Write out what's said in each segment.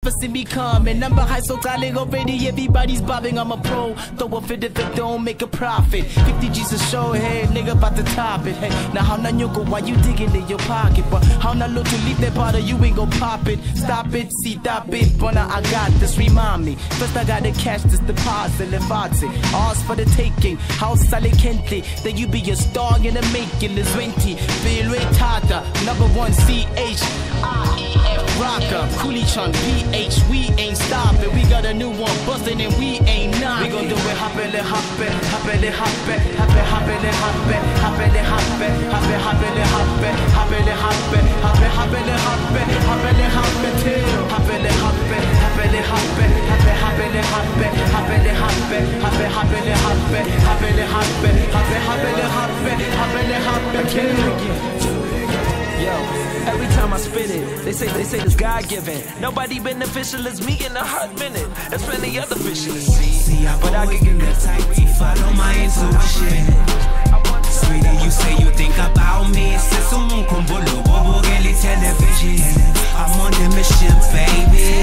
See me coming, I'm behind so darling already, everybody's bobbing, I'm a pro. Throw a fit if it don't make a profit. 50 G's a show, hey, nigga about to top it. Hey, now how na go while you digging in your pocket? But how na look to leave that bottle, you ain't gon' pop it. Stop it, see that bit, but now I got this, remind me. First I gotta catch this deposit, levate. Ours for the taking, house salicente. Then you be a star in the making, is 20. Feel tata, #1 CH. Rocker, Coolichon, BH, we ain't stopping. We got a new one bustin' and we ain't not. We gon' do it happily, happy, happily, happy, happy, happily, happy, happily, happy, happy, happily, happy, happily, happy, happy, happily, happy, happily, happy, till happily, happy, happily, happy, happy, happily, happy, happily, happy, happy, happily, happy, happily, happy, happy, happily, happy, happily, happy, till. Yo, every time I spit it, they say this God-given. Nobody beneficial as me in a hot minute. There's plenty other fish in the sea, but I can get the type to follow my intuition. Sweetie, you say you think about me. C'est sur mon combo, le bobo, les television. I'm on the mission, baby.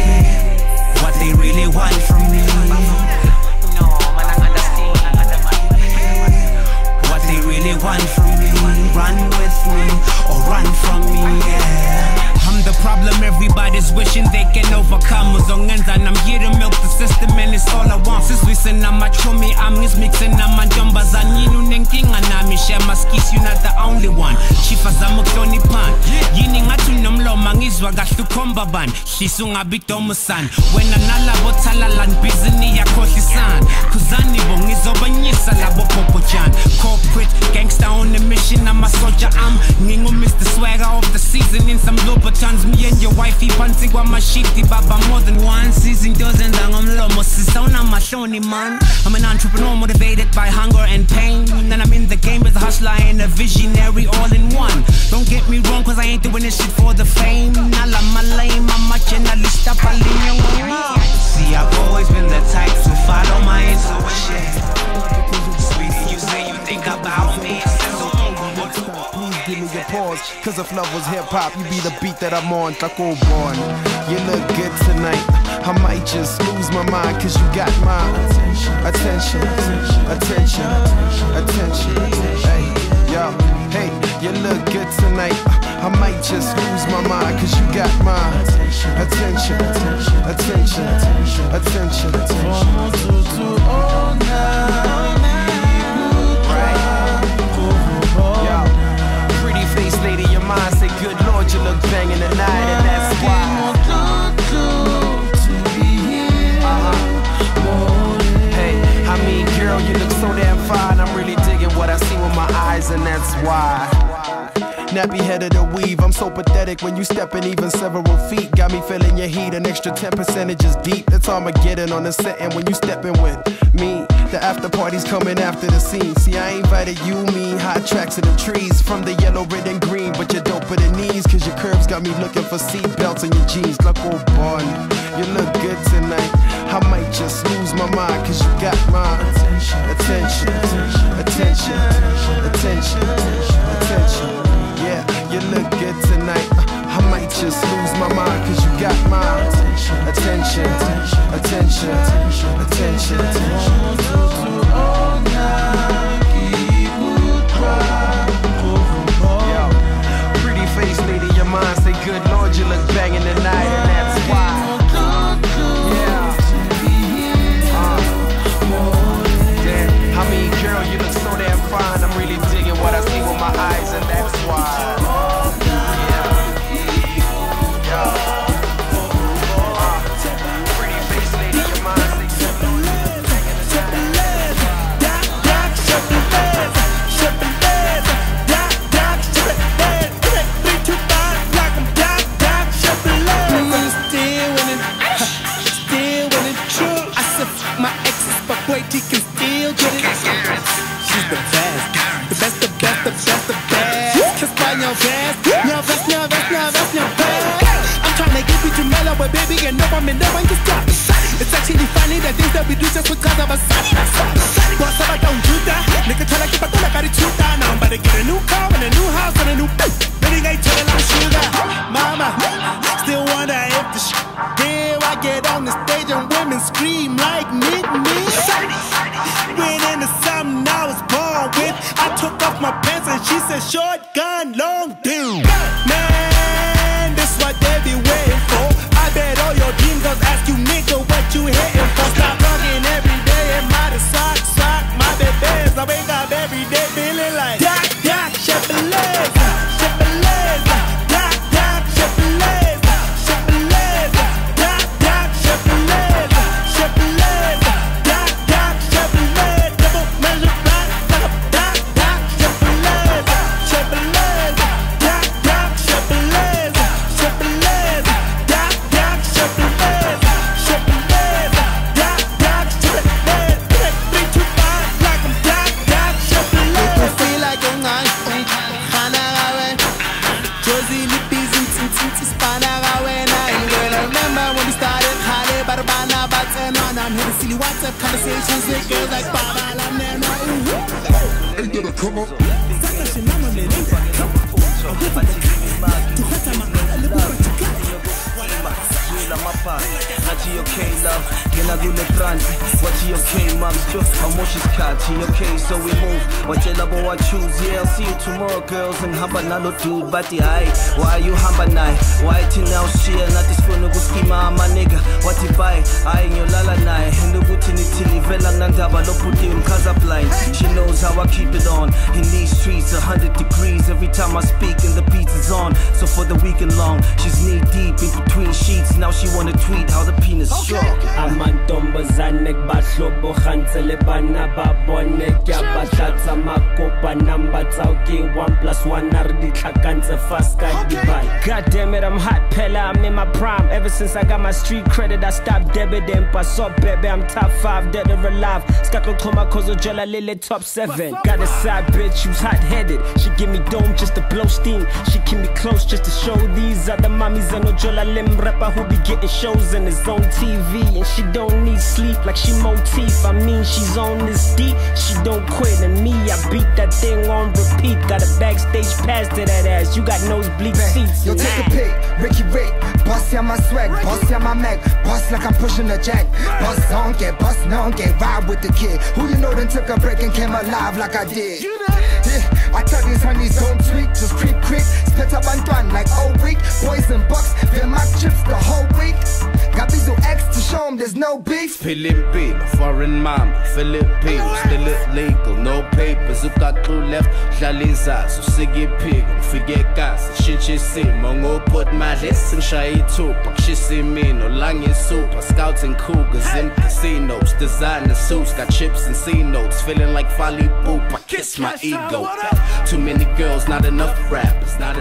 What they really want from me. What they really want from me. Run with me or run from me, yeah. I'm the problem everybody's wishing they can overcome. And I'm here to milk the system and it's all I want. Since we send I'm a chummy, I'm just mixing I'm a jumbas and you know nenking and I'm share my skis, you're not the only one. Chifa zamukloni pan. Yining atunum lo mangizwa gashu kombaban. Shisunga bitomusan. When anala botalalan bizini ya koshisan. Kuzani bongizobanyisa labo popochan. Corporate gangster on the mission, I'm a soldier. I'm Ningo Mr. Swagger of the season in some Louboutins. Me and your wifey panty wa mashiti baba more than one season doesn't I'm lomo sisona mashoni man. I'm an entrepreneur motivated by hunger and pain. And I'm in the game as a hustler and a visionary all in one. Don't get me wrong, cause I ain't doing this shit for the fame. Nala malay mama chenalista palinyo. See, I've always been the type to follow my intuition. Sweetie, you say you think about me. Give me your pause, cause if love was hip-hop, you be the beat that I'm on, tako born. You look good tonight, I might just lose my mind, cause you got my attention, attention, attention. Hey, yo, hey, you look good tonight, I might just lose my mind, cause you got my attention, attention, attention, attention. All night. Lady, your mind say, good Lord, you look banging tonight, and that's why. Hey, I mean, girl, you look so damn fine. I'm really digging what I see with my eyes, and that's why. Nappy headed to weave, I'm so pathetic when you stepping even several feet. Got me feeling your heat, an extra 10% is deep. That's Armageddon on the set, and when you stepping with me, the after party's coming after the scene. See, I invited you, me, hot tracks in the trees. From the yellow, red, and green, but you're dope at the knees. Cause your curves got me looking for seat belts in your jeans. Look, oh boy, you look good tonight. I might just lose my mind, cause you got my attention, attention, attention, attention, attention. Yeah, you look good tonight. I might just lose my mind, cause you got my attention, attention, attention, attention. Yo, pretty face lady, your mind say, good Lord, you look banging tonight, and that's why. Yeah. Damn, I mean, girl, you look so damn fine. I'm really digging what I see with my eyes, and that's why. She can still get it. She's the best, the best, the best, the best, the best. Kiss by your vest, your vest, your vest, your vest, your vest. I'm trying to get you to mellow, but baby, you know I'm in there when you stop. It's actually funny the things that we do just because of a son. Boss, I don't do that. Nigga, tell like if I got it too down. Now I'm about to get a new car and a new house and a new boat. Baby, ain't telling I'm sugar. Mama, still wonder if the shit. Yeah, I I get on the stage and women scream like me. Went into something I was born with. I took off my pants and she said short gun, long dude. Man, this what they be waiting for. I bet all your dream girls ask you nigga what you hating for. Stop talking every day and my sock, my babies. I wake up every day feeling like Doc, Chevrolet, Chevrolet, Doc, Chevrolet, Chevrolet, Doc, Chevrolet, Chevrolet, Doc, Chevrolet, double measure black, Doc, Chevrolet, Chevrolet, Doc, Chevrolet, Chevrolet, Doc, Chevrolet, Chevrolet, Doc, Chevrolet, 325 like I'm Doc, Chevrolet. You feel like you're not. Josie Lippies and Tintis Panagawen. Girl, I remember when we started Hale Barbana Batan on. I'm here to see WhatsApp conversations with girls like Baba Lamena. Ain't gonna come up. Okay, love, can I do the brand? What's okay, mom? How much is catchy? Okay, so we move. What you love, what choose? Yeah, I'll see you tomorrow, girls. And hamba nalo dude, but the eye. Why you hamba night? Why till now share? Not this phone go schema, my nigga. What you buy? I in your lala night. And the booty till vela nandaba no put him casa blind. She knows how I keep it on. In these streets, 100 degrees every time I speak, and the beat is on. So for the weekend long, she's knee deep in between sheets. Now she wanna tweet how the penis strong. Amantombazane bahlobo khansele bana babone kya batlatsa makopa number tsauke 1+1 are ditlhakanse fast ka divide. God damn it, I'm hot pella, I'm in my prime. Ever since I got my street credit, I stopped debiting. Pass up, baby, I'm top 5, dead or alive. Skako Koma Kozo Jola Lily top 7. Got a side bitch who's hot-headed. She give me dome just to blow steam. She keep me close just to show these other mommies and no Jola Lim rapper who be getting shows in his own TV. And she don't need sleep like she motif. I mean, she's on this deep. She don't quit. And me, I beat that thing on repeat. Got a backstage pass to that ass. You got nosebleed seats. Yo, take a pic, Ricky Rick. Boss ya my swag, boss ya my Mac. Boss like I'm pushing a jack. Boss on, get boss non, get ride with the kid. Who you know then took a break and came alive like I did. Yeah, I tell these honeys don't tweak, just creep quick. Spit up and done like all week. Boys and bucks, they're my chips the whole week. Got Bizo X to show them there's no beef. Philippine, foreign mom, Philippines, still illegal, no papers. Who got clue left, Laliza, so sige pig, forget gas, shit she see, mongo put my list shy tupac, she see me, no lang is super, scouts and cougars in casinos, designer suits, got chips and C notes, feeling like Fali Boop, I kiss my ego. Too many girls, not enough rappers, not